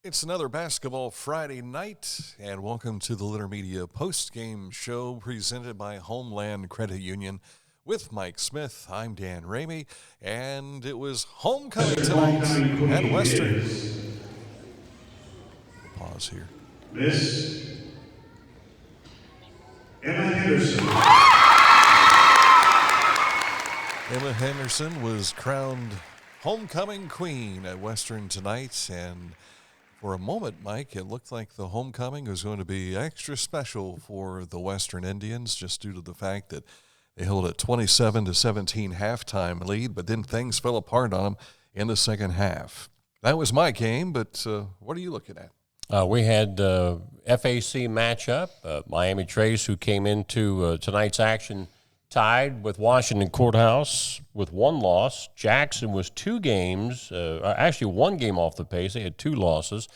It's another Basketball Friday night, and welcome to the Litter Media post-game show presented by Homeland Credit Union with Mike Smith. I'm Dan Ramey, and it was homecoming tonight at Western. Pause here. Miss Emma Henderson. Emma Henderson was crowned homecoming queen at Western tonight, and for a moment, Mike, it looked like the homecoming was going to be extra special for the Western Indians just due to the fact that they held a 27-17 halftime lead, but then things fell apart on them in the second half. That was my game, but what are you looking at? We had FAC matchup. Miami Trace, who came into tonight's action tied with Washington Courthouse with one loss. Jackson was one game off the pace. They had two losses,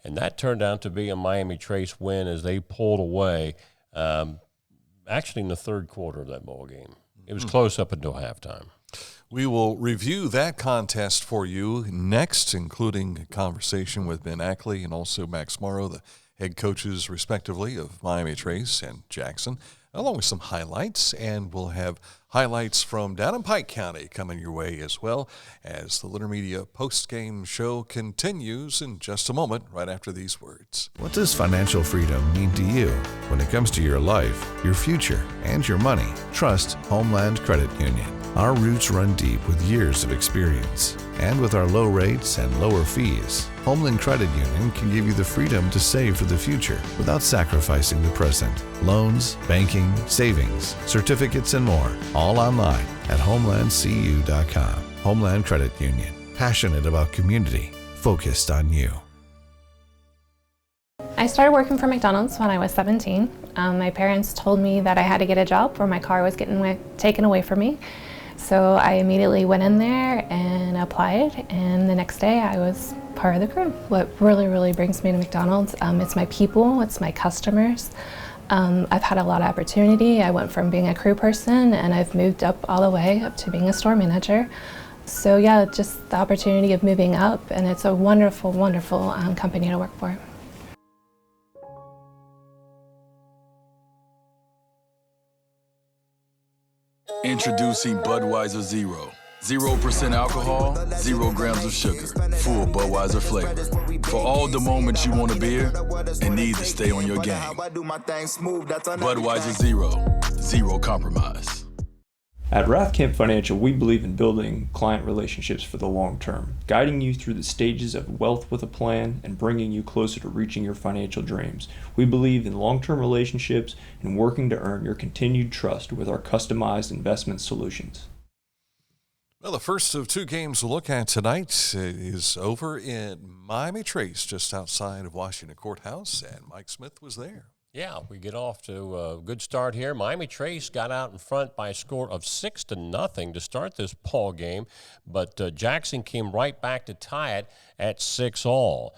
and that turned out to be a Miami Trace win as they pulled away, actually in the third quarter of that ball game. It was close up until halftime. We will review that contest for you next, including a conversation with Ben Ackley and also Max Morrow, the head coaches, respectively, of Miami Trace and Jackson, along with some highlights, and we'll have highlights from down in Pike County coming your way as well as the Litter Media post-game show continues in just a moment right after these words. What does financial freedom mean to you when it comes to your life, your future, and your money? Trust Homeland Credit Union. Our roots run deep with years of experience. And with our low rates and lower fees, Homeland Credit Union can give you the freedom to save for the future without sacrificing the present. Loans, banking, savings, certificates, and more, all online at homelandcu.com. Homeland Credit Union, passionate about community, focused on you. I started working for McDonald's when I was 17. My parents told me that I had to get a job or my car was getting taken away from me. So I immediately went in there and applied, and the next day I was part of the crew. What really brings me to McDonald's, it's my people, it's my customers. I've had a lot of opportunity. I went from being a crew person and I've moved up all the way up to being a store manager. So yeah, just the opportunity of moving up, and it's a wonderful company to work for. Introducing Budweiser Zero. 0% alcohol, 0 grams of sugar, full Budweiser flavor. For all the moments you want a beer and need to stay on your game. Budweiser Zero. Zero compromise. At Rathkamp Financial, we believe in building client relationships for the long term, guiding you through the stages of wealth with a plan and bringing you closer to reaching your financial dreams. We believe in long-term relationships and working to earn your continued trust with our customized investment solutions. Well, the first of two games we'll look at tonight is over in Miami Trace, just outside of Washington Courthouse, and Mike Smith was there. Yeah, we get off to a good start here. Miami Trace got out in front by a score of 6-0 to start this ball game, but Jackson came right back to tie it at 6-all.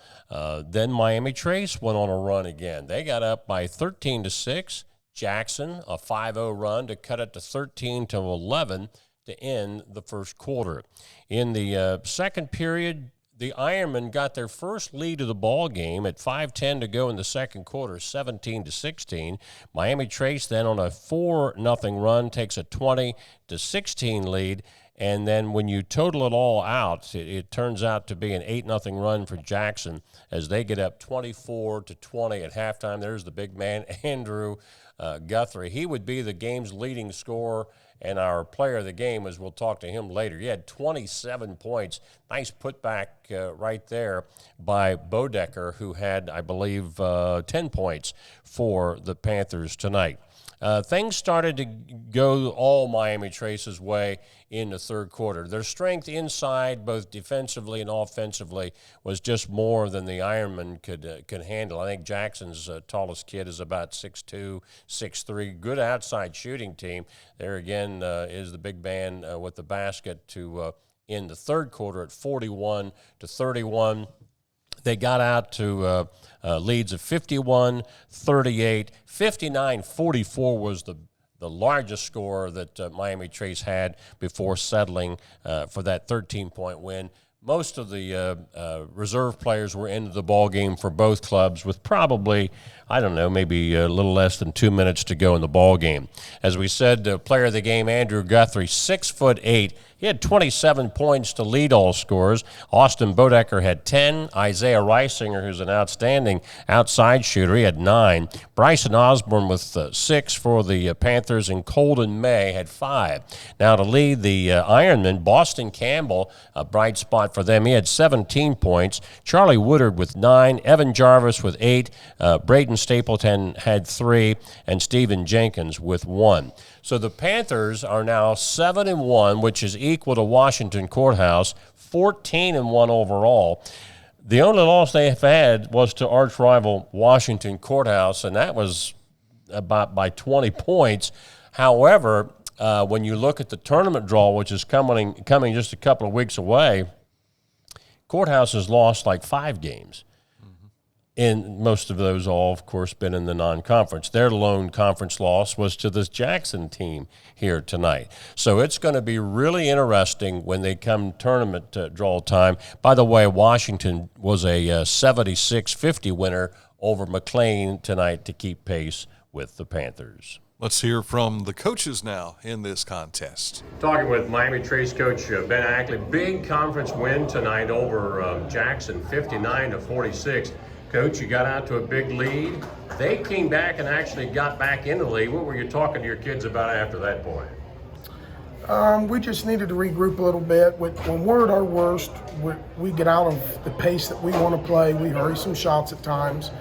Then Miami Trace went on a run again. They got up by 13-6. Jackson, a 5-0 run to cut it to 13-11 to end the first quarter. In the second period, the Ironmen got their first lead of the ball game at 5:10 to go in the second quarter, 17-16. Miami Trace then on a 4-0 run takes a 20-16 lead, and then when you total it all out, it turns out to be an 8-0 run for Jackson as they get up 24-20 at halftime. There's the big man, Andrew Guthrie. He would be the game's leading scorer and our player of the game, as we'll talk to him later. He had 27 points. Nice putback right there by Bodecker, who had, I believe, 10 points for the Panthers tonight. Things started to go all Miami Trace's way in the third quarter. Their strength inside, both defensively and offensively, was just more than the Ironmen could handle. I think Jackson's tallest kid is about 6'2", 6'3". Good outside shooting team. There again is the big man with the basket to end the third quarter at 41-31. They got out to leads of 51-38. 59-44 was the largest score that Miami Trace had before settling for that 13-point win. Most of the reserve players were into the ball game for both clubs with probably, I don't know, maybe a little less than 2 minutes to go in the ball game. As we said, player of the game, Andrew Guthrie, 6'8". He had 27 points to lead all scorers. Austin Bodecker had 10. Isaiah Reisinger, who's an outstanding outside shooter, he had 9. Bryson Osborne with 6 for the Panthers, and Colden May had 5. Now to lead the Ironmen, Boston Campbell, a bright spot for them. He had 17 points. Charlie Woodard with 9. Evan Jarvis with 8. Braden Stapleton had 3. And Stephen Jenkins with 1. So the Panthers are now 7-1, which is equal to Washington Courthouse, 14-1 overall. The only loss they have had was to arch rival Washington Courthouse, and that was about by 20 points. However, when you look at the tournament draw, which is coming just a couple of weeks away, Courthouse has lost like 5 games. And most of those all, of course, been in the non-conference. Their lone conference loss was to this Jackson team here tonight. So it's going to be really interesting when they come tournament draw time. By the way, Washington was a 76-50 winner over McLean tonight to keep pace with the Panthers. Let's hear from the coaches now in this contest. Talking with Miami Trace coach Ben Ackley. Big conference win tonight over Jackson, 59-46. Coach, you got out to a big lead. They came back and actually got back in the lead. What were you talking to your kids about after that point? We just needed to regroup a little bit. When we're at our worst, we get out of the pace that we want to play. We hurry some shots at times.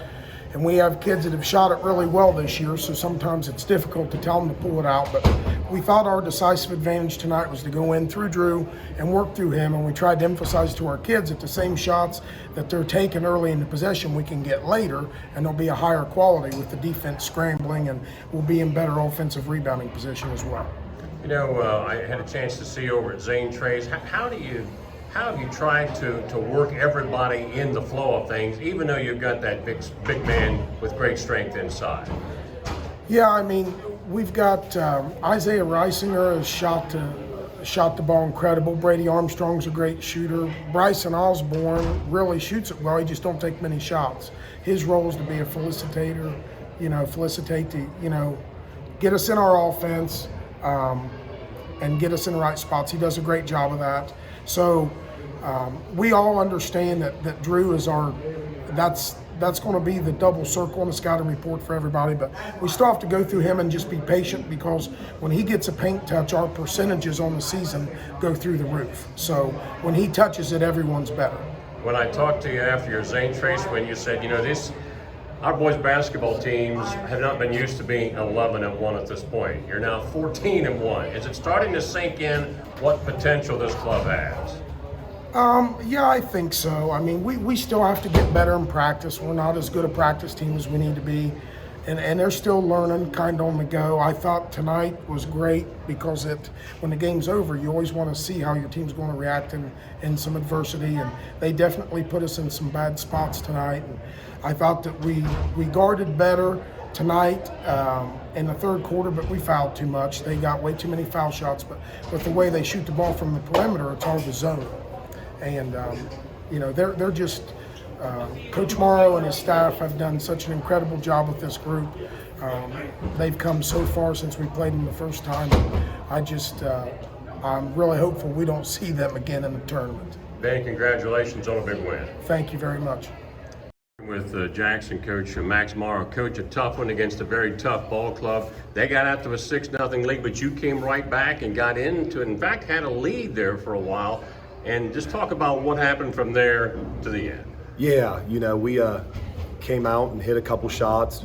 And we have kids that have shot it really well this year, so sometimes it's difficult to tell them to pull it out. But we thought our decisive advantage tonight was to go in through Drew and work through him, and we tried to emphasize to our kids that the same shots that they're taking early in the possession we can get later, and they'll be a higher quality with the defense scrambling, and we'll be in better offensive rebounding position as well. You know, I had a chance to see over at Zane Trace. How have you tried to work everybody in the flow of things, even though you've got that big man with great strength inside? Yeah, I mean, we've got Isaiah Reisinger has shot the ball incredible. Brady Armstrong's a great shooter. Bryson Osborne really shoots it well. He just don't take many shots. His role is to be a felicitator, get us in our offense and get us in the right spots. He does a great job of that. So we all understand that Drew is that's going to be the double circle on the scouting report for everybody, but we still have to go through him and just be patient, because when he gets a paint touch, our percentages on the season go through the roof. So when he touches it, everyone's better. When I talked to you after your Zane Trace win, you said, our boys basketball teams have not been used to being 11-1 at this point. You're now 14-1. Is it starting to sink in what potential this club has? Yeah, I think so. I mean, we still have to get better in practice. We're not as good a practice team as we need to be. And they're still learning kind of on the go. I thought tonight was great because when the game's over, you always want to see how your team's going to react in some adversity. And they definitely put us in some bad spots tonight. And I thought that we guarded better tonight in the third quarter, but we fouled too much. They got way too many foul shots. But with the way they shoot the ball from the perimeter, it's hard to zone. And, they're just Coach Morrow and his staff have done such an incredible job with this group. They've come so far since we played them the first time. I'm really hopeful we don't see them again in the tournament. Ben, congratulations on a big win. Thank you very much. With Jackson coach Max Morrow. Coach, a tough one against a very tough ball club. They got out to a 6-0 lead, but you came right back and got into it. In fact, had a lead there for a while. And just talk about what happened from there to the end. Yeah, we came out and hit a couple shots.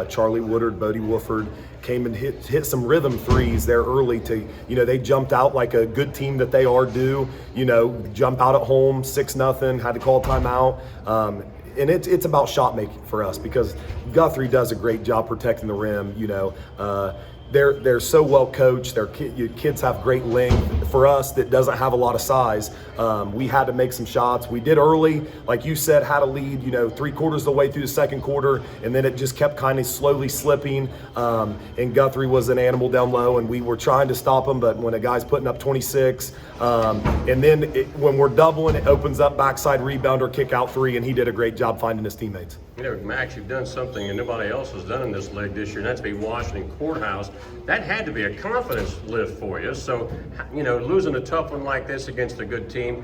Charlie Woodard, Bodie Wooford came and hit some rhythm threes there early to, they jumped out like a good team that they are jump out at home, 6-0, had to call a timeout. And it's about shot making for us, because Guthrie does a great job protecting the rim. They're so well coached. Their kids have great length. for us that doesn't have a lot of size. We had to make some shots. We did early, like you said, had a lead, 3/4 of the way through the second quarter, and then it just kept kind of slowly slipping. And Guthrie was an animal down low, and we were trying to stop him, but when a guy's putting up 26, and then when we're doubling, it opens up backside rebound or kick out three, and he did a great job finding his teammates. Max, you've done something that nobody else has done in this league this year, and that's be Washington Courthouse. That had to be a confidence lift for you. So, losing a tough one like this against a good team,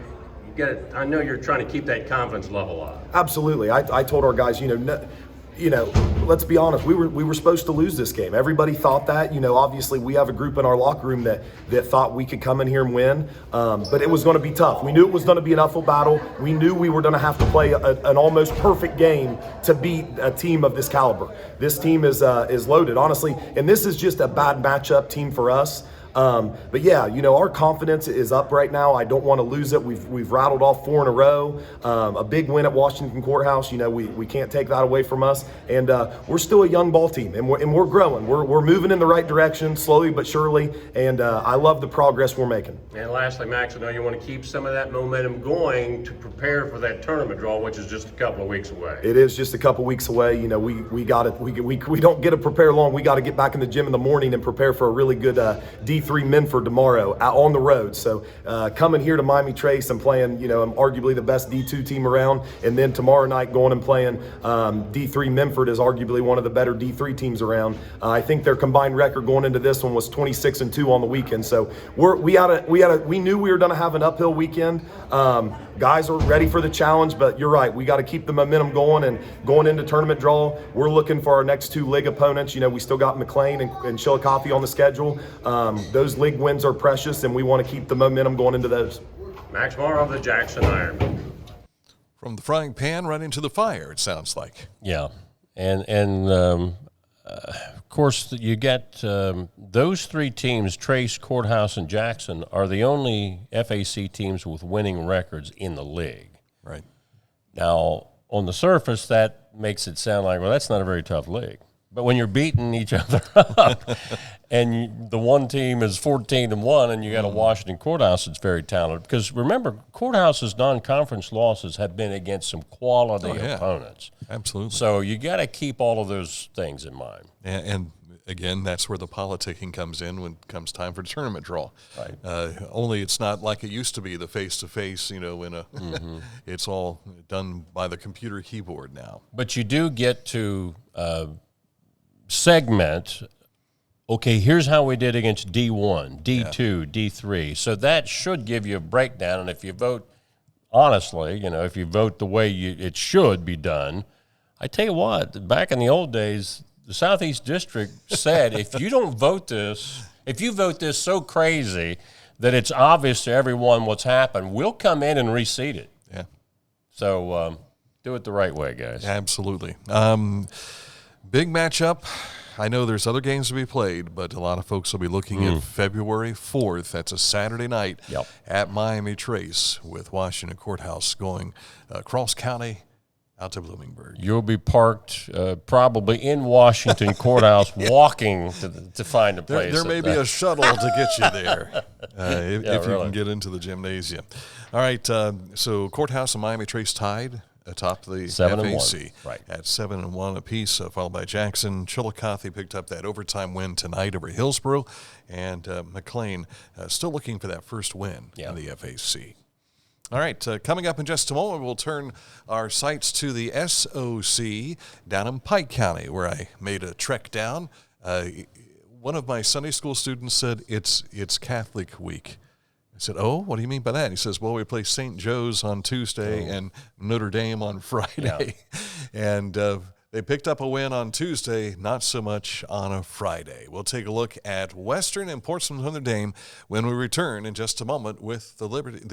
I know you're trying to keep that confidence level up. Absolutely. I told our guys, let's be honest, we were supposed to lose this game. Everybody thought that. Obviously we have a group in our locker room that thought we could come in here and win, but it was going to be tough. We knew it was going to be an uphill battle. We knew we were going to have to play an almost perfect game to beat a team of this caliber. This team is loaded, honestly, and this is just a bad matchup team for us. But yeah, our confidence is up right now. I don't want to lose it. We've rattled off 4 in a row. A big win at Washington Courthouse. We can't take that away from us. And we're still a young ball team, and we're growing. We're moving in the right direction, slowly but surely. And I love the progress we're making. And lastly, Max, I know you want to keep some of that momentum going to prepare for that tournament draw, which is just a couple of weeks away. It is just a couple weeks away. We got it. We don't get to prepare long. We got to get back in the gym in the morning and prepare for a really good D3 Menford tomorrow out on the road. So coming here to Miami Trace and playing, arguably the best D2 team around, and then tomorrow night going and playing D3 Menford is arguably one of the better D3 teams around. I think their combined record going into this one was 26-2 on the weekend. So we knew we were going to have an uphill weekend. Guys are ready for the challenge, but you're right. We got to keep the momentum going, and going into tournament draw, we're looking for our next 2 league opponents. We still got McLean and Chillicothe on the schedule. Those league wins are precious, and we want to keep the momentum going into those. Max Morrow of the Jackson Ironman. From the frying pan right into the fire, it sounds like. Yeah, and of course, you get those 3 teams, Trace, Courthouse, and Jackson, are the only FAC teams with winning records in the league. Right. Now, on the surface, that makes it sound like, well, that's not a very tough league. But when you're beating each other up, and the one team is 14-1, and you got a Washington Courthouse that's very talented, because remember, Courthouse's non-conference losses have been against some quality opponents. Absolutely. So you got to keep all of those things in mind. And again, that's where the politicking comes in when it comes time for tournament draw. Right. Only it's not like it used to be, the face-to-face, it's all done by the computer keyboard now. But you do get to segment, okay, here's how we did against D1, D2, D3. So that should give you a breakdown. And if you vote honestly, if you vote the way it should be done, I tell you what, back in the old days, the Southeast District said, if you vote this so crazy that it's obvious to everyone what's happened, we'll come in and reseed it. Yeah. So do it the right way, guys. Absolutely. Big matchup. I know there's other games to be played, but a lot of folks will be looking at February 4th. That's a Saturday night at Miami Trace, with Washington Courthouse going across county out to Bloomingburg. You'll be parked probably in Washington Courthouse walking to find a place. There may be a shuttle to get you there if you can get into the gymnasium. All right, so Courthouse and Miami Trace tied atop the 7-1, FAC at 7-1 apiece, followed by Jackson. Chillicothe picked up that overtime win tonight over Hillsborough, and McLean still looking for that first win in the FAC. All right, coming up in just a moment, we'll turn our sights to the SOC down in Pike County, where I made a trek down. One of my Sunday school students said it's Catholic week. I said, oh, what do you mean by that? And he says, well, we play St. Joe's on Tuesday and Notre Dame on Friday. Yeah. And they picked up a win on Tuesday, not so much on a Friday. We'll take a look at Western and Portsmouth Notre Dame when we return in just a moment with the Liberty.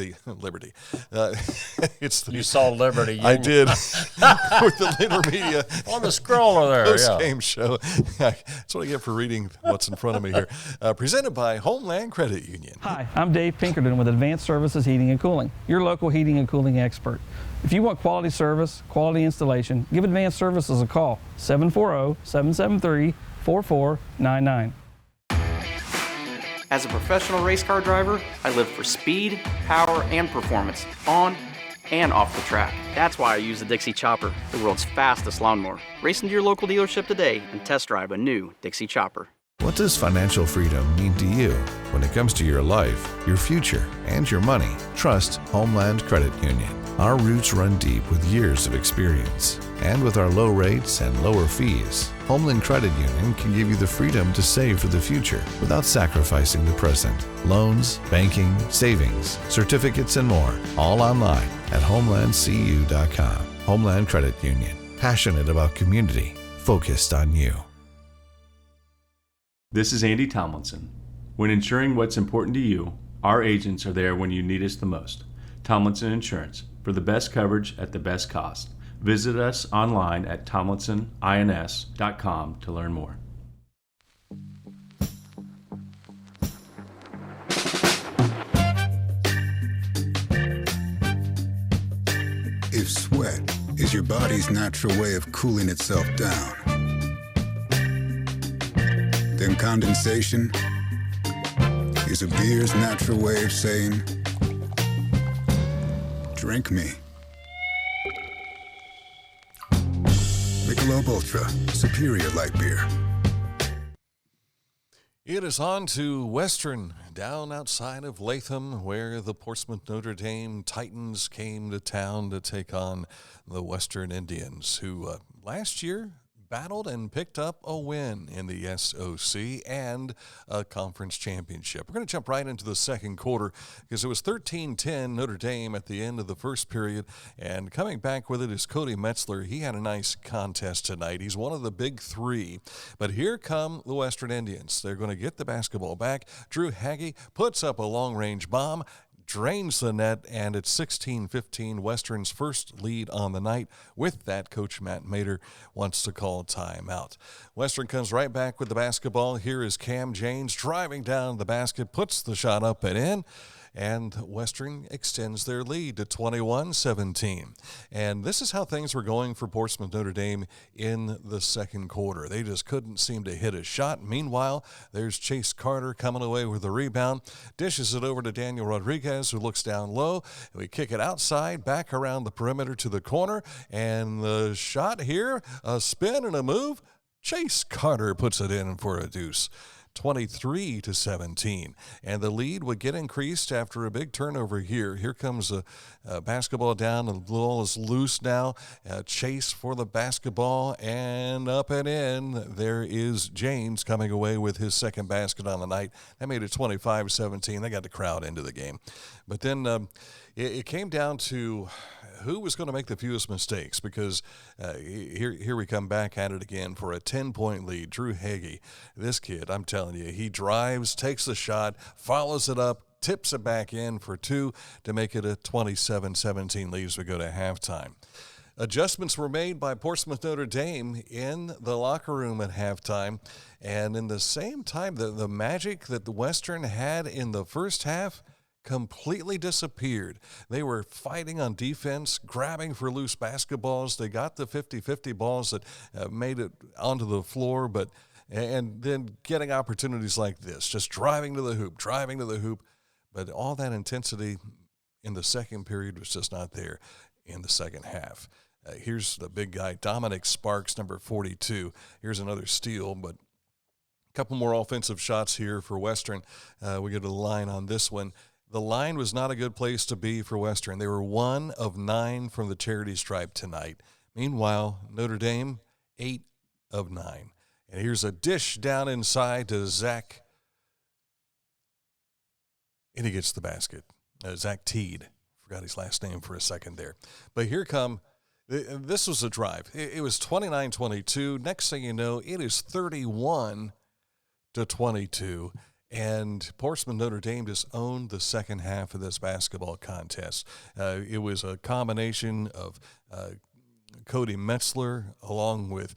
You saw Liberty. I did with the Later Media on the scroller there. Post-game show. That's what I get for reading what's in front of me here. Presented by Homeland Credit Union. Hi, I'm Dave Pinkerton with Advanced Services Heating and Cooling, your local heating and cooling expert. If you want quality service, quality installation, give Advanced Services a call, 740-773-4499. As a professional race car driver, I live for speed, power, and performance on and off the track. That's why I use the Dixie Chopper, the world's fastest lawnmower. Race into your local dealership today and test drive a new Dixie Chopper. What does financial freedom mean to you? When it comes to your life, your future, and your money, trust Homeland Credit Union. Our roots run deep with years of experience. And with our low rates and lower fees, Homeland Credit Union can give you the freedom to save for the future without sacrificing the present. Loans, banking, savings, certificates, and more, all online at homelandcu.com. Homeland Credit Union. Passionate about community, focused on you. This is Andy Tomlinson. When ensuring what's important to you, our agents are there when you need us the most. Tomlinson Insurance, for the best coverage at the best cost. Visit us online at tomlinsonins.com to learn more. If sweat is your body's natural way of cooling itself down, then condensation is a beer's natural way of saying, drink me. Michelob Ultra, superior light beer. It is on to Western, down outside of Latham, where the Portsmouth Notre Dame Titans came to town to take on the Western Indians, who last year battled and picked up a win in the SOC and a conference championship. We're going to jump right into the second quarter because it was 13-10 Notre Dame at the end of the first period, and coming back with it is Cody Metzler. He had a nice contest tonight. He's one of the big three, but here come the Western Indians. They're going to get the basketball back. Drew Hagee puts up a long-range bomb, drains the net, and it's 16-15, Western's first lead on the night. With that, Coach Matt Mater wants to call timeout. Western comes right back with the basketball. Here is Cam Janes driving down the basket, puts the shot up and in, and Western extends their lead to 21-17. And this is how things were going for Portsmouth Notre Dame in the second quarter. They just couldn't seem to hit a shot. Meanwhile, there's Chase Carter coming away with the rebound, dishes it over to Daniel Rodriguez, who looks down low. We kick it outside, back around the perimeter to the corner, and the shot here, a spin and a move. Chase Carter puts it in for a deuce. 23-17, and the lead would get increased after a big turnover here. Here comes a basketball down. The ball is loose now. Chase for the basketball, and up and in. There is James coming away with his second basket on the night. That made it 25-17. They got the crowd into the game. But then it came down to who was going to make the fewest mistakes, because here we come back at it again for a 10-point lead. Drew Hagee, this kid, I'm telling you, he drives, takes the shot, follows it up, tips it back in for two to make it a 27-17 lead as we go to halftime. Adjustments were made by Portsmouth Notre Dame in the locker room at halftime, and in the same time, the magic that the Western had in the first half completely disappeared. They were fighting on defense, grabbing for loose basketballs. They got the 50-50 balls that made it onto the floor, and then getting opportunities like this, just driving to the hoop. But all that intensity in the second period was just not there in the second half. Here's the big guy, Dominic Sparks, number 42. Here's another steal, but a couple more offensive shots here for Western. We get a line on this one. The line was not a good place to be for Western. They were 1 of 9 from the charity stripe tonight. Meanwhile, Notre Dame, 8 of 9. And here's a dish down inside to Zach. And he gets the basket. Zach Teed. Forgot his last name for a second there. But here come, this was a drive. It was 29-22. Next thing you know, it is 31-22. And Portsmouth Notre Dame just owned the second half of this basketball contest. It was a combination of Cody Metzler along with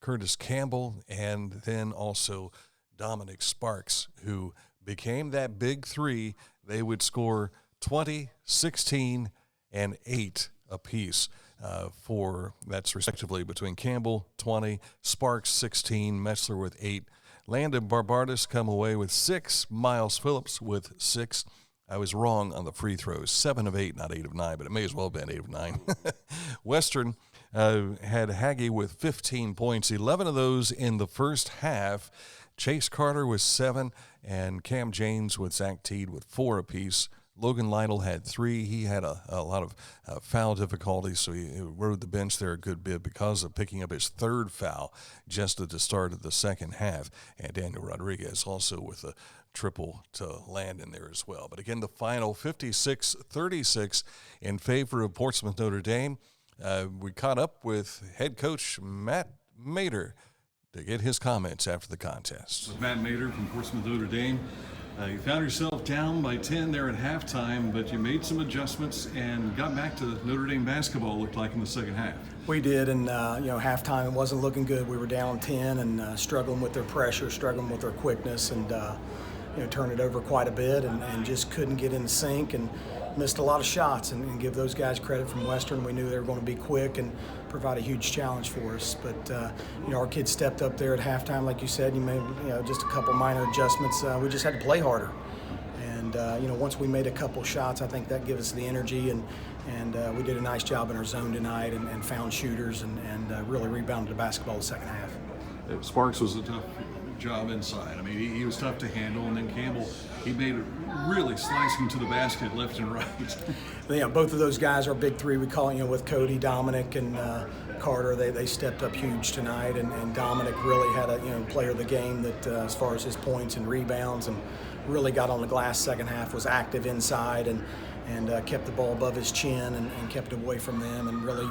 Curtis Campbell, and then also Dominic Sparks, who became that big three. They would score 20, 16, and 8 apiece for, that's respectively between Campbell, 20, Sparks, 16, Metzler with 8. Landon Barbardis come away with 6. Miles Phillips with 6. I was wrong on the free throws. 7 of 8, not 8 of 9, but it may as well have been 8 of 9. Western had Haggie with 15 points, 11 of those in the first half. Chase Carter with 7, and Cam James with Zach Teed with 4 apiece. Logan Lytle had 3. He had a lot of foul difficulties, so he rode the bench there a good bit because of picking up his 3rd foul just at the start of the second half. And Daniel Rodriguez also with a triple to land in there as well. But again, the final 56-36 in favor of Portsmouth Notre Dame. We caught up with head coach Matt Mater to get his comments after the contest. With Matt Mater from Portsmouth Notre Dame. You found yourself down by 10 there at halftime, but you made some adjustments and got back to Notre Dame basketball, looked like, in the second half. We did, and halftime it wasn't looking good. We were down 10 and struggling with their pressure, struggling with their quickness, and turned it over quite a bit and just couldn't get in sync and missed a lot of shots. And give those guys credit from Western. We knew they were going to be quick and provide a huge challenge for us. But our kids stepped up there at halftime, like you said. You made just a couple minor adjustments. We just had to play harder. And once we made a couple shots, I think that gave us the energy, and we did a nice job in our zone tonight and found shooters and really rebounded the basketball the second half. Sparks was a tough job inside. I mean, he was tough to handle, and then Campbell, he made it really slicing to the basket left and right. Both of those guys are big three. We call it, with Cody, Dominic, and Carter. They stepped up huge tonight, and Dominic really had a player of the game that as far as his points and rebounds, and really got on the glass second half, was active inside and kept the ball above his chin and kept it away from them and really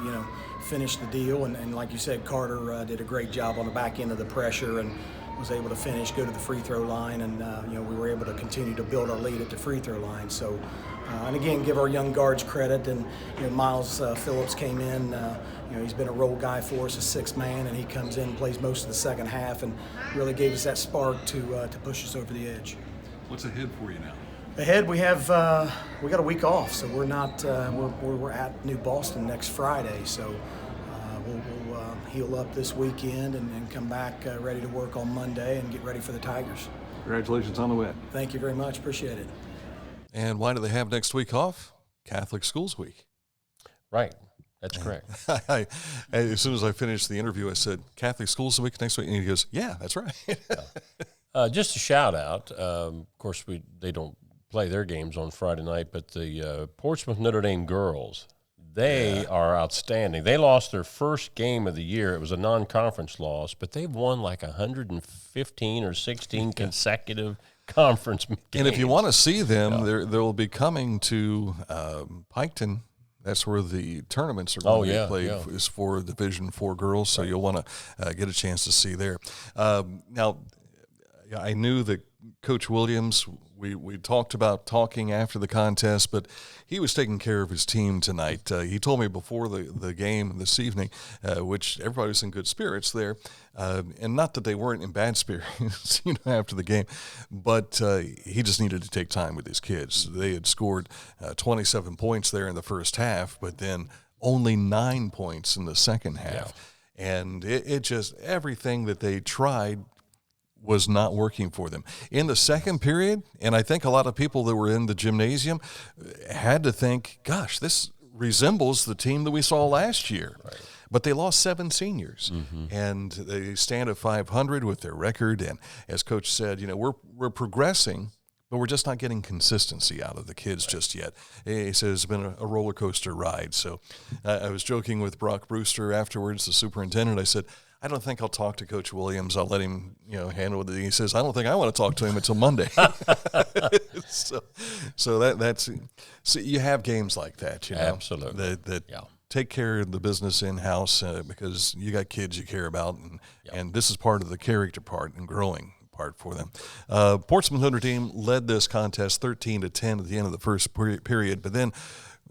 finished the deal. And like you said, Carter did a great job on the back end of the pressure and was able to finish, go to the free throw line, and we were able to continue to build our lead at the free throw line. So, and again, give our young guards credit. And Miles Phillips came in. He's been a role guy for us, a sixth man, and he comes in, plays most of the second half, and really gave us that spark to push us over the edge. What's ahead for you now? Ahead, we have we got a week off, so we're not we're at New Boston next Friday. So we'll heal up this weekend and come back ready to work on Monday and get ready for the Tigers. Congratulations on the win. Thank you very much. Appreciate it. And why do they have next week off? Catholic Schools Week. Right. That's correct. As soon as I finished the interview, I said, Catholic Schools Week next week? And he goes, yeah, that's right. Just a shout out. Of course, they don't play their games on Friday night, but the Portsmouth Notre Dame girls, they are outstanding. They lost their first game of the year. It was a non-conference loss, but they've won like 115 or 16 consecutive conference games. And if you want to see them, they'll be coming to Piketon. That's where the tournaments are going to be played, is for Division 4 girls, so you'll want to get a chance to see there. Now, I knew that Coach Williams, we talked about talking after the contest, but he was taking care of his team tonight. He told me before the game this evening, which everybody was in good spirits there, and not that they weren't in bad spirits after the game, but he just needed to take time with his kids. They had scored 27 points there in the first half, but then only 9 points in the second half. Yeah. And it just, everything that they tried was not working for them. In the second period, and I think a lot of people that were in the gymnasium had to think, gosh, this resembles the team that we saw last year. Right. But they lost 7 seniors, and they stand at 500 with their record. And as Coach said, we're progressing, but we're just not getting consistency out of the kids just yet. He says it's been a roller coaster ride. So I was joking with Brock Brewster afterwards, the superintendent. I said, I don't think I'll talk to Coach Williams. I'll let him, handle it. He says, I don't think I want to talk to him until Monday. so that's so you have games like that, Absolutely. That take care of the business in-house because you got kids you care about, and this is part of the character part and growing part for them. Portsmouth Notre Dame led this contest 13-10 at the end of the first period, but then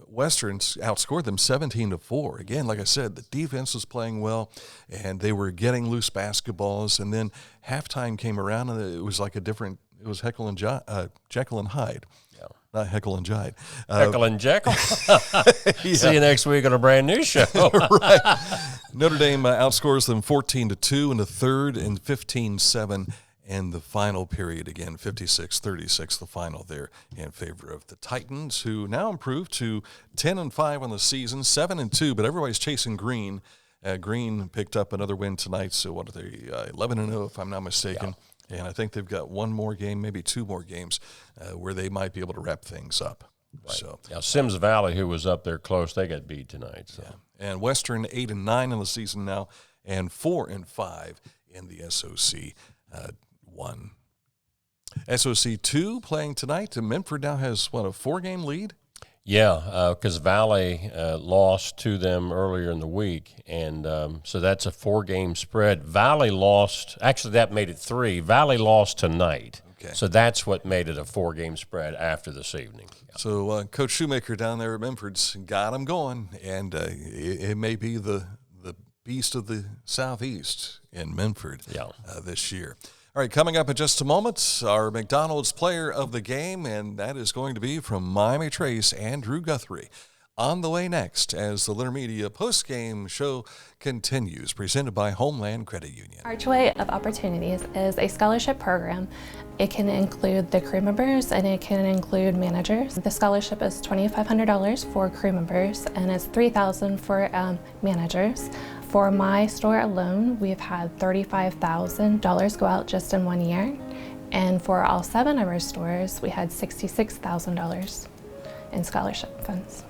Westerns outscored them 17-4. Again, like I said, the defense was playing well, and they were getting loose basketballs. And then halftime came around, and it was like it was Jekyll and Hyde. Yeah. Not Heckle and Jide. Heckle and Jekyll. See you next week on a brand new show. Right. Notre Dame outscores them 14-2 in the third and 15-7. And the final period, again, 56-36, the final there in favor of the Titans, who now improved to 10-5 on the season, 7-2, but everybody's chasing Green. Green picked up another win tonight, so what are they, 11-0 if I'm not mistaken. Yeah. And I think they've got one more game, maybe two more games, where they might be able to wrap things up. Right. So now, Sims Valley, who was up there close, they got beat tonight. So. Yeah. And Western 8-9 in the season now, and 4-5 in the SOC 1. SOC 2 playing tonight. And Minford now has, what, a 4-game lead? Yeah, because Valley lost to them earlier in the week, and so that's a 4-game spread. Valley lost, actually that made it 3. Valley lost tonight, so that's what made it a 4-game spread after this evening. Yeah. So Coach Shoemaker down there at Minford's got them going, and it may be the beast of the Southeast in Minford this year. All right, coming up in just a moment, our McDonald's player of the game, and that is going to be from Miami Trace, Andrew Guthrie. On the way next, as the Letter Media post-game show continues, presented by Homeland Credit Union. Archway of Opportunities is a scholarship program. It can include the crew members and it can include managers. The scholarship is $2,500 for crew members and it's $3,000 for managers. For my store alone, we've had $35,000 go out just in 1 year. And for all 7 of our stores, we had $66,000 in scholarship funds.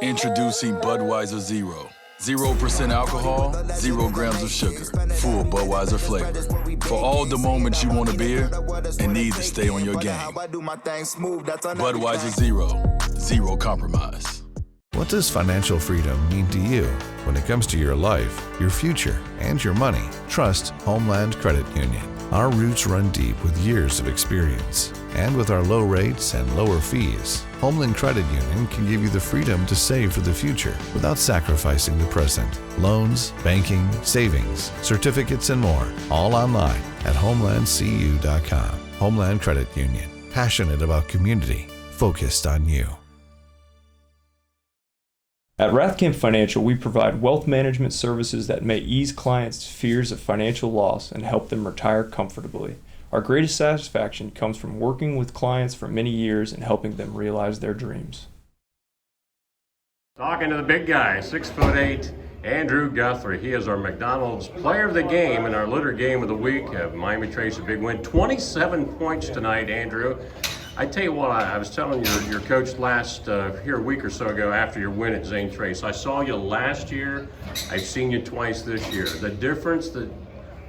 Introducing Budweiser Zero. 0% alcohol, 0 grams of sugar. Full Budweiser flavor. For all the moments you want a beer and need to stay on your game. Budweiser Zero. Zero compromise. What does financial freedom mean to you? When it comes to your life, your future, and your money, trust Homeland Credit Union. Our roots run deep with years of experience. And with our low rates and lower fees, Homeland Credit Union can give you the freedom to save for the future without sacrificing the present. Loans, banking, savings, certificates, and more, all online at homelandcu.com. Homeland Credit Union, passionate about community, focused on you. At Rathkamp Financial, we provide wealth management services that may ease clients' fears of financial loss and help them retire comfortably. Our greatest satisfaction comes from working with clients for many years and helping them realize their dreams. Talking to the big guy, 6'8", Andrew Guthrie. He is our McDonald's player of the game in our litter game of the week. Miami Trace, a big win. 27 points tonight, Andrew. I tell you what, I was telling your coach here a week or so ago after your win at Zane Trace. I saw you last year. I've seen you twice this year. The difference that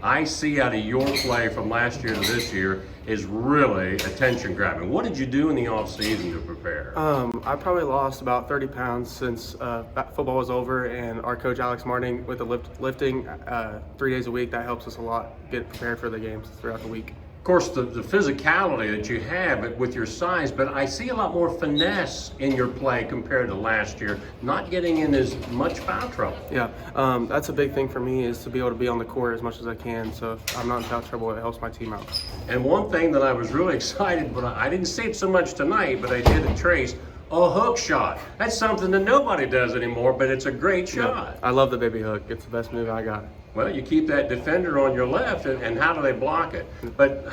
I see out of your play from last year to this year is really attention grabbing. What did you do in the off season to prepare? I probably lost about 30 pounds since football was over, and our coach Alex Martin with the lifting 3 days a week, that helps us a lot get prepared for the games throughout the week. Of course, the physicality that you have with your size, but I see a lot more finesse in your play compared to last year, not getting in as much foul trouble. Yeah, that's a big thing for me, is to be able to be on the court as much as I can, so if I'm not in foul trouble, it helps my team out. And one thing that I was really excited, but I didn't see it so much tonight, but I did at Trace, a hook shot. That's something that nobody does anymore, but it's a great shot. Yeah, I love the baby hook. It's the best move I got. Well, you keep that defender on your left, and how do they block it? But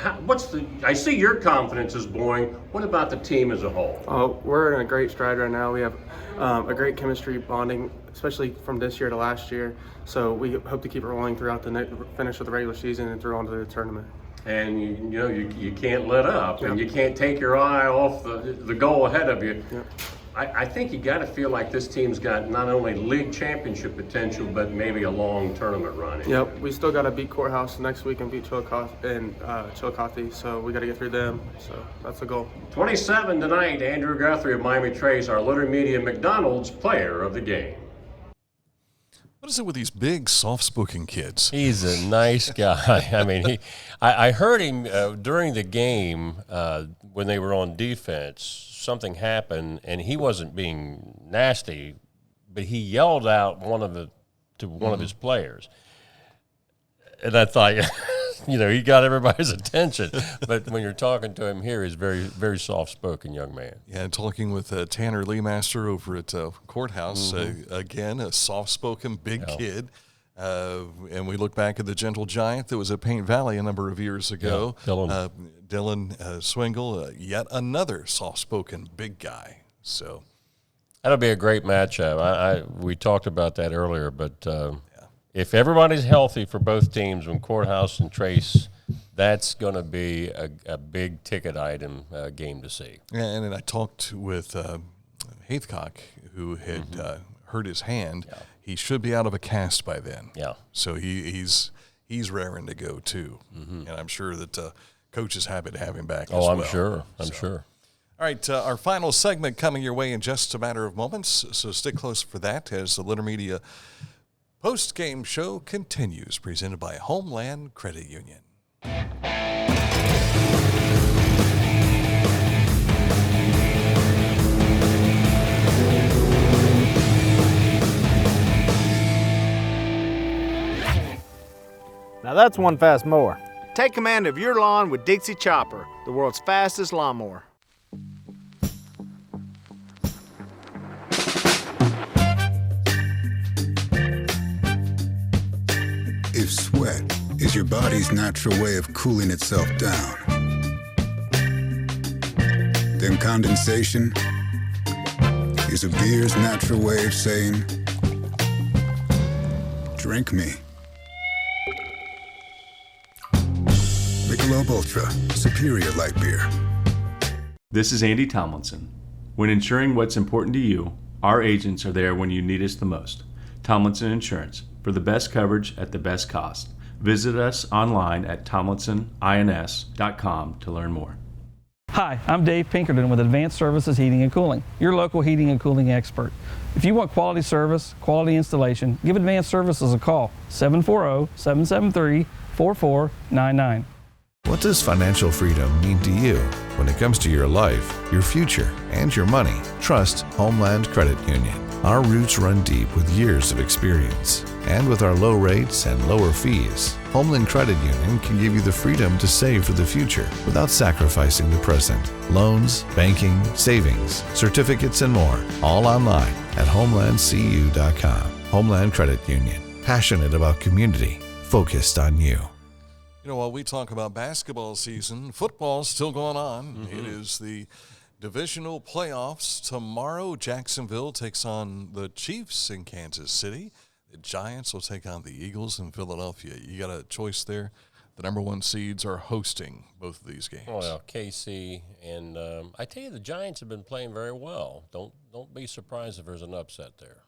I see your confidence is blowing. What about the team as a whole? Oh, we're in a great stride right now. We have a great chemistry bonding, especially from this year to last year. So we hope to keep it rolling throughout the finish of the regular season and through onto the tournament. And you can't let up, and you can't take your eye off the goal ahead of you. Yep. I think you got to feel like this team's got not only league championship potential, but maybe a long tournament run. Yep, we still got to beat Courthouse next week and beat Chillicothe, so we got to get through them. So that's the goal. 27 tonight, Andrew Guthrie of Miami Trace, our Litter Media McDonald's player of the game. What is it with these big, soft-spoken kids? He's a nice guy. I mean, I heard him during the game when they were on defense. Something happened, and he wasn't being nasty, but he yelled out to one of his players. And I thought, he got everybody's attention. But when you're talking to him here, he's very, very soft-spoken young man. Yeah, talking with Tanner Leemaster over at Courthouse. Again, a soft-spoken big kid. And we look back at the gentle giant that was at Paint Valley a number of years ago. Yeah, Dylan Swingle, yet another soft-spoken big guy. So that'll be a great matchup. We talked about that earlier, but if everybody's healthy for both teams, when Courthouse and Trace, that's going to be a big ticket item game to see. Yeah, and then I talked with Haithcock, who had hurt his hand. Yeah. He should be out of a cast by then. Yeah. So he's raring to go too, and I'm sure that Coach is happy to have him back. Oh, I'm sure. I'm sure. All right, our final segment coming your way in just a matter of moments, so stick close for that as the Litter Media post-game show continues, presented by Homeland Credit Union. Now that's one fast mower. Take command of your lawn with Dixie Chopper, the world's fastest lawnmower. If sweat is your body's natural way of cooling itself down, then condensation is a beer's natural way of saying, drink me. Michelob Ultra, superior light beer. This is Andy Tomlinson. When insuring what's important to you, our agents are there when you need us the most. Tomlinson Insurance, for the best coverage at the best cost. Visit us online at tomlinsonins.com to learn more. Hi, I'm Dave Pinkerton with Advanced Services Heating and Cooling, your local heating and cooling expert. If you want quality service, quality installation, give Advanced Services a call, 740-773-4499. What does financial freedom mean to you? When it comes to your life, your future, and your money, trust Homeland Credit Union. Our roots run deep with years of experience. And with our low rates and lower fees, Homeland Credit Union can give you the freedom to save for the future without sacrificing the present. Loans, banking, savings, certificates, and more, all online at homelandcu.com. Homeland Credit Union, passionate about community, focused on you. You know, while we talk about basketball season, football's still going on. It is the Divisional Playoffs. Tomorrow, Jacksonville takes on the Chiefs in Kansas City. The Giants will take on the Eagles in Philadelphia. You got a choice there. The number one seeds are hosting both of these games. Well, KC, and I tell you, the Giants have been playing very well. Don't be surprised if there's an upset there.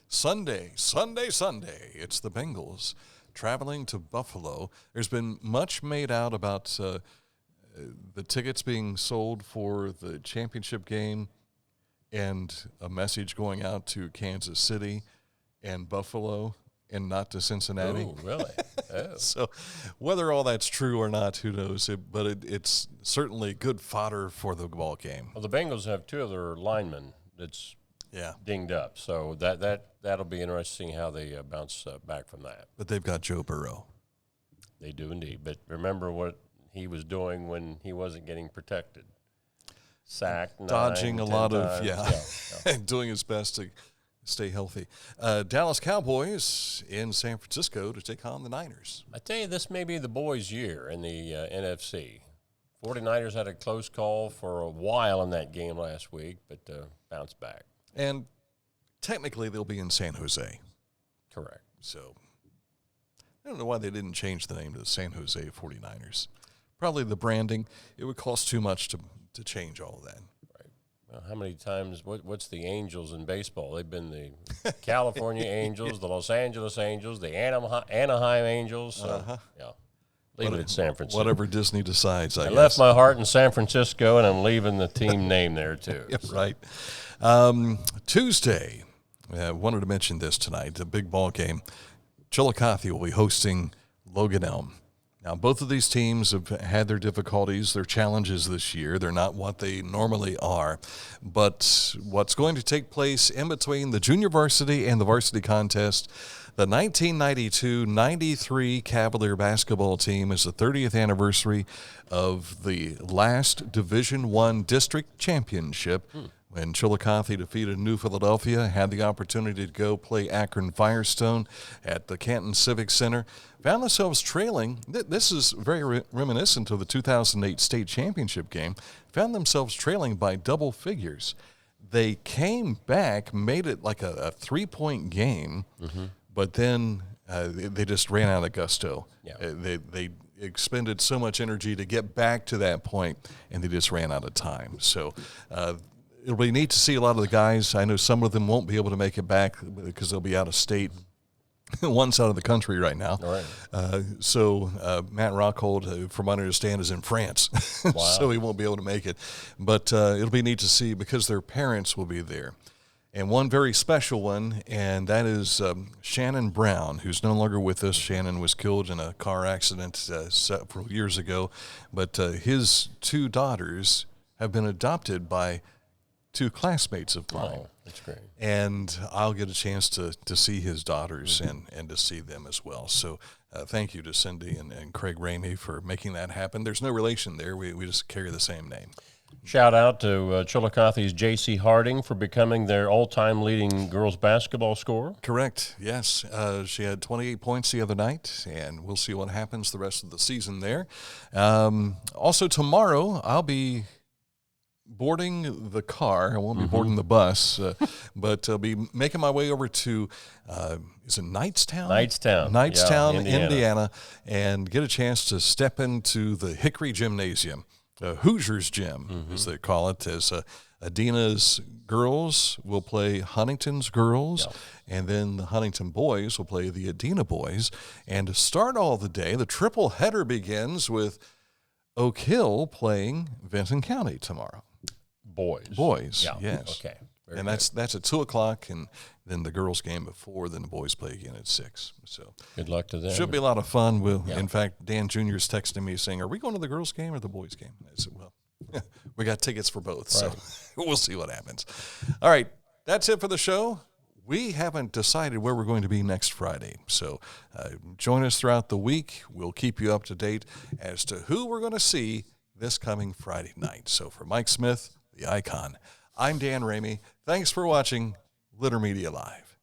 Sunday. It's the Bengals traveling to Buffalo. There's been much made out about the tickets being sold for the championship game and a message going out to Kansas City and Buffalo and not to Cincinnati. Oh, really? Oh. So whether all that's true or not, who knows? But it's certainly good fodder for the ball game. Well, the Bengals have two of their linemen that's dinged up. So that'll be interesting how they bounce back from that. But they've got Joe Burrow. They do indeed. But remember what he was doing when he wasn't getting protected. Sacked, dodging 9, a lot times. of, doing his best to stay healthy. Dallas Cowboys in San Francisco to take on the Niners. I tell you, this may be the boys' year in the NFC. 49ers had a close call for a while in that game last week, but bounced back. And technically they'll be in San Jose. Correct. So I don't know why they didn't change the name to the San Jose 49ers. Probably the branding. It would cost too much to change all of that. Right. Well, how many times, what's the Angels in baseball? They've been the California Angels, the Los Angeles Angels, the Anaheim Angels. So, leave it at San Francisco. Whatever Disney decides, I guess. Left my heart in San Francisco, and I'm leaving the team name there, too. Right. Tuesday, I wanted to mention this tonight, a big ball game. Chillicothe will be hosting Logan Elm. Now, both of these teams have had their difficulties, their challenges this year. They're not what they normally are. But what's going to take place in between the junior varsity and the varsity contest, the 1992-93 Cavalier basketball team is the 30th anniversary of the last Division I district championship when Chillicothe defeated New Philadelphia, had the opportunity to go play Akron Firestone at the Canton Civic Center, found themselves trailing. This is very reminiscent of the 2008 state championship game, found themselves trailing by double figures. They came back, made it like a 3-point game, but then they just ran out of gusto. Yeah. They expended so much energy to get back to that point, and they just ran out of time. So it'll be neat to see a lot of the guys. I know some of them won't be able to make it back because they'll be out of state. One side of the country right now. All right. So Matt Rockhold, from what I understand, is in France. Wow. So he won't be able to make it. But it'll be neat to see because their parents will be there. And one very special one, and that is Shannon Brown, who's no longer with us. Shannon was killed in a car accident several years ago. But his 2 daughters have been adopted by 2 classmates of mine. Oh, that's great. And I'll get a chance to see his daughters and to see them as well. So thank you to Cindy and Craig Ramey for making that happen. There's no relation there. We just carry the same name. Shout out to Chillicothe's J.C. Harding for becoming their all-time leading girls basketball scorer. Correct, yes. She had 28 points the other night, and we'll see what happens the rest of the season there. Also tomorrow, I'll be boarding the car. I won't be boarding the bus, but I'll be making my way over to, is it Knightstown? Knightstown, Indiana, and get a chance to step into the Hickory Gymnasium, Hoosier's Gym, as they call it, as Adena's girls will play Huntington's girls, and then the Huntington boys will play the Adena boys. And to start all the day, the triple header begins with Oak Hill playing Vinton County tomorrow. Boys, Yeah. yes. Okay. Very and good. that's at 2:00, and then the girls' game before. Then the boys play again at 6. So good luck to them. Should be a lot of fun. In fact, Dan Jr. is texting me saying, "Are we going to the girls' game or the boys' game?" I said, "Well, we got tickets for both, so we'll see what happens." All right, that's it for the show. We haven't decided where we're going to be next Friday, so join us throughout the week. We'll keep you up to date as to who we're going to see this coming Friday night. So for Mike Smith, the Icon, I'm Dan Ramey. Thanks for watching Litter Media Live.